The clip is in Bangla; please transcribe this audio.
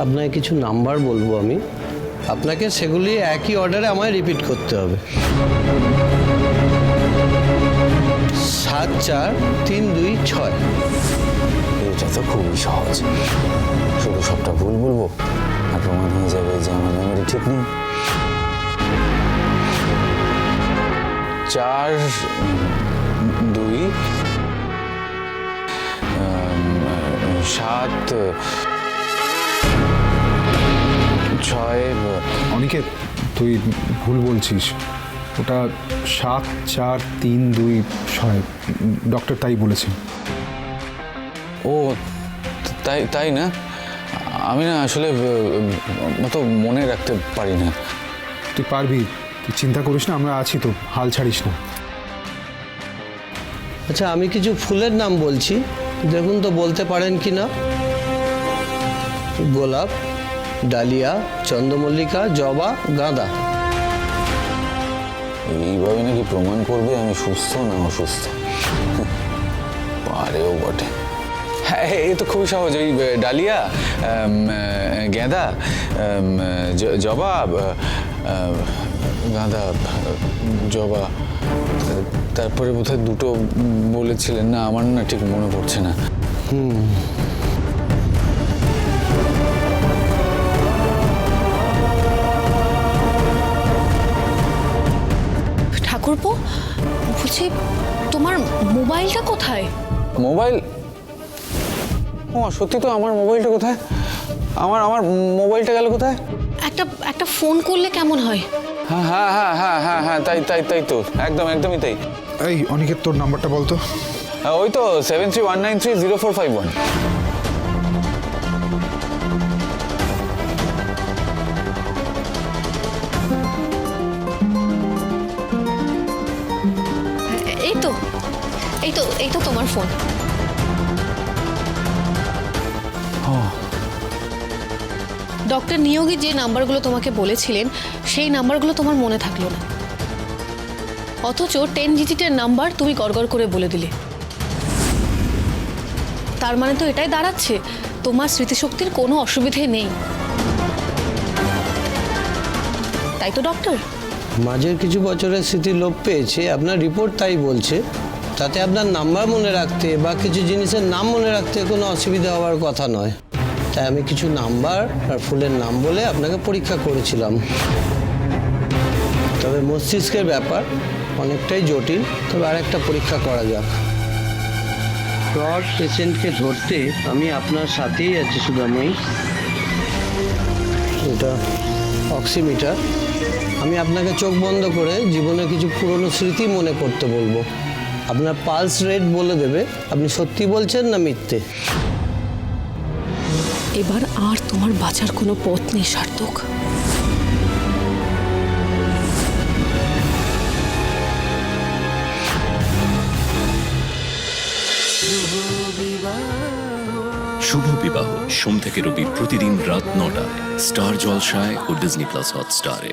আপনাকে কিছু নাম্বার বলবো আমি, আপনাকে সেগুলি একই অর্ডারে আমায় রিপিট করতে হবে। 74326। এটা তো খুবই সহজ, শুধু সবটা ভুল বলবো আর প্রমাণ হয়ে যাবে যে আমার মেমোরি ঠিক নেই। 4 2 7 6। অনিকেত, তুই ভুল বলছিস, ওটা 74326, ডক্টর তাই বলেছেন। ও তাই তাই না, আমি না আসলে অত মনে রাখতে পারি না। তুই পারবি, তুই চিন্তা করিস না, আমরা আছি তো, হাল ছাড়িস না। আচ্ছা, আমি কিছু ফুলের নাম বলছি, দেখুন তো বলতে পারেন কি না। গোলাপ, ডালিয়া, চন্দ্রমল্লিকা, জবা, গাঁদা। এইভাবে নাকি প্রমাণ করবে আমি সুস্থ না অসুস্থ? পারেও বটে। হ্যাঁ, এই তো খুবই সহজ। ওই ডালিয়া, গেঁদা, জবা, গাঁদা, জবা, তারপরে বোধহয় দুটো বলেছিলেন না, আমার না ঠিক মনে পড়ছে না। ঠাকুরপো, বলছি তোমার মোবাইলটা কোথায়? মোবাইল? ও সত্যি তো, আমার মোবাইলটা কোথায়? আমার মোবাইলটা গেল কোথায়? একটা ফোন করলে কেমন হয়? হ্যাঁ হ্যাঁ হ্যাঁ হ্যাঁ হ্যাঁ হ্যাঁ, তাই তো, একদমই তাই। এই অনিকেত, তোর নাম্বারটা বলতো। ওই তো 7319304551। এই তো তোমার ফোন। ডক্টর নিয়োগী যে নাম্বারগুলো তোমাকে বলেছিলেন সেই নাম্বারগুলো তোমার মনে থাকলো না, অথচ 10 ডিজিটের নাম্বার তুমি গড়গড় করে বলে দিলে। তার মানে তো এটাই দাঁড়াচ্ছে তোমার স্মৃতিশক্তির কোনো অসুবিধে নেই, তাই তো ডক্টর? মাঝের কিছু বছরের স্মৃতি লোপ পেয়েছে, আপনার রিপোর্ট তাই বলছে। তাতে আপনার নাম্বার মনে রাখতে বা কিছু জিনিসের নাম মনে রাখতে কোনো অসুবিধা হওয়ার কথা নয়। তাই আমি কিছু নাম্বার আর ফুলের নাম বলে আপনাকে পরীক্ষা করেছিলাম। তবে মস্তিষ্কের ব্যাপার অনেকটাই জটিল, তবে আরেকটা পরীক্ষা করা যাক। ফ্রড পেশেন্টকে ধরতে আমি আপনার সাথেই আছি সুদাময়ী। এটা অক্সিমিটার। আমি আপনাকে চোখ বন্ধ করে জীবনে কিছু পুরনো স্মৃতি মনে করতে বলবো। আপনার পালস রেট বলে দেবে আপনি সত্যি বলছেন না মিথ্যে। এবার আর তোমার বাঁচার কোনো পথ নেই সার্থক। শুভ বিবাহ সোম থেকে রবি প্রতিদিন রাত 9টায় স্টার জলসায় ও ডিজনি প্লাস হটস্টারে।